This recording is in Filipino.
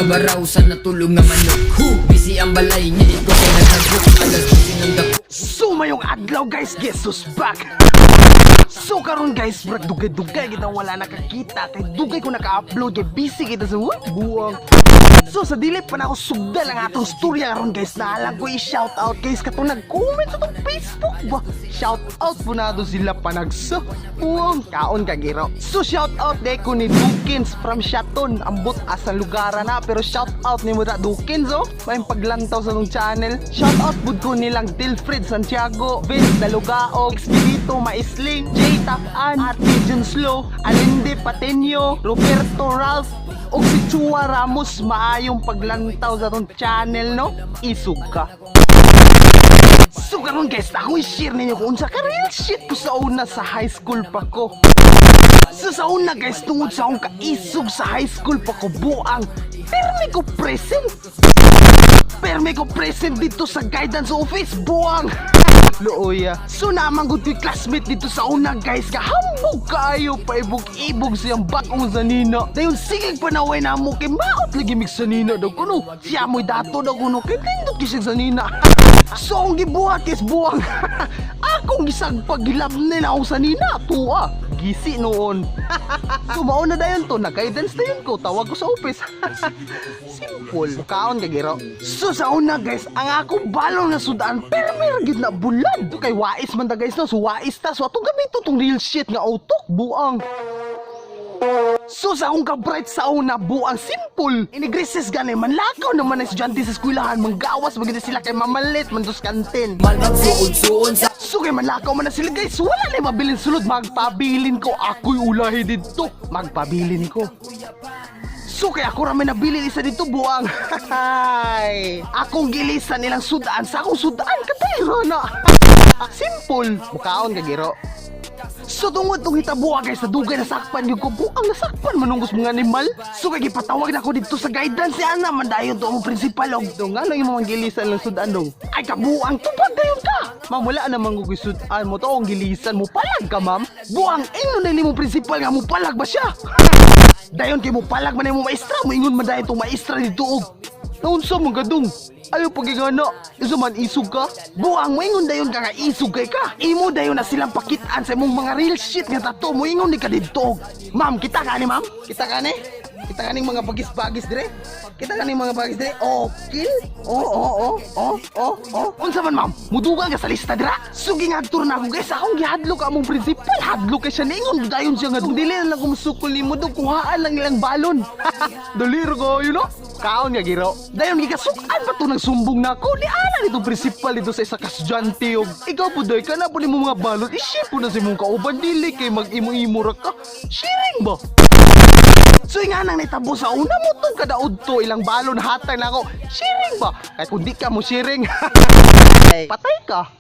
kabaraw sa natulong nga manok. Busy ang balay niya, ikaw kay naghagok. Alas 12 ng dako. So mayong adlaw guys, guess who's back? So karon guys, brad dugay-dugay kita wala nakakita. Kay dugay ko naka-upload, kay busy kita sa buwang. So sa dili pa na ako sugdal ang atong storya karon guys. Naalang ko i-shout out guys katong nag-comment sa tong Facebook ba. Shout out po na do sila panagsa. Buwang kaon ka giro. So shout out day ko ni Dukins from Shaton. Ambot asa lugar na pero shout out ni mo da Dukins oh. May paglantaw sa tong channel. Shout out pud ko nilang Dilfred Santiago, Vince Dalugao, Expedito Maisling, J Tapan, Artijan Slow, Alinde Patenyo, Roberto Ralph, o si Chua Ramos. Maayong paglantaw sa tong channel no. Isug ka. So karon guys, ako i-share ninyo kung unsa ka real shit ko sa una sa high school pa ko. So sa una guys, tungod sa akong kaisog sa high school pa ko buang, permi ko present. Permi ko present dito sa guidance office buang. Looya. So naman gud ko'y classmate dito sa una guys, kahambog kaayo paibog-ibog siyang batong sa nina. Dayon sigig panaway na mo kay maot lagi mig sa nina daw kuno. Siya mo'y dato daw kuno kay tindot kisig sa nina. So ang gibuhat is buwang. Akong gisag pagilabnin ako sa nina. Tuwa. Gisi noon. So mauna dayon to, nag-guidance dayon ko, tawag ko sa office. Simple. Kaon ka giro. So sa una guys, ang akong balong na sudan, pero may gid na bulad. Kay wais man ta guys no, so wais ta. So atong gamito tong real shit nga utok, buang. So sa akong ka-bright sa una, buang simple. Inigreses gani, manlakaw naman ang estudyante sa eskwelahan. Manggawas, maganda sila kay mamalit, mandos kantin. Malbag suon sa So kay manlakaw man na sila guys, wala na mabilin sulod. Magpabilin ko, ako'y ulahi dito. Magpabilin ko. So kaya ako ramen nabili isa dito buang. Akong gilisan nilang sudaan sa akong sudaan, katayro na. Simple. Bukaon ka giro. So tungod tong hitabuha guys, nadugay na sakpan yung ko. Buang nasakpan manungos mga animal. So kaya gipatawag na ako dito sa guidance si Ana. Mandayon to ang principal og dong. Ano yung mga gilisan lang sudaan dong? Ay kabuang, tupad dayon ka. Ma'am, wala namang gugusudan mo to ang gilisan mo. Palag ka ma'am. Buang, ino na mo principal nga mo palag ba siya? Dayon kay mo palag man mo maestra. Mo ingon man dayon tong maestra dito og. Naunsa mo gadong? Ayaw pagigana, isa man isug ka? Buang, moingon dayon ka nga isug kay ka. Imo dayon na silang pakitaan sa imong mga real shit nga tato. Moingon ni ka dito. Ma'am, kita ka ni ma'am? Kita ka ni? Kita ka ni mga bagis-bagis dire? Kita ka ni mga bagis dire? Okay? Oh. Unsa man ma'am? Mudugang ka sa lista dira? Sugi nga tour na ako guys. Akong gihadlo ka among principal. Hadlo kay siya ningon. Dayon siya nga. Kung dili na lang kumusukol ni mo doon, kuhaan lang ilang balon. Dalir ko, you know? Kaon nga giro. Dayon gikasukan ba to nang sumbong na ako? Di ana nito principal dito sa isa ka estudyante og. Ikaw po day ka na po ni mo mga balot. I-share po na si mong kauban dili kay mag-imo-imo ra ka. Sharing ba? So nga nang naitabo sa una mo tong kadaod to ilang balon hatay na ako. Sharing ba? Kaya kung di ka mo sharing, patay ka.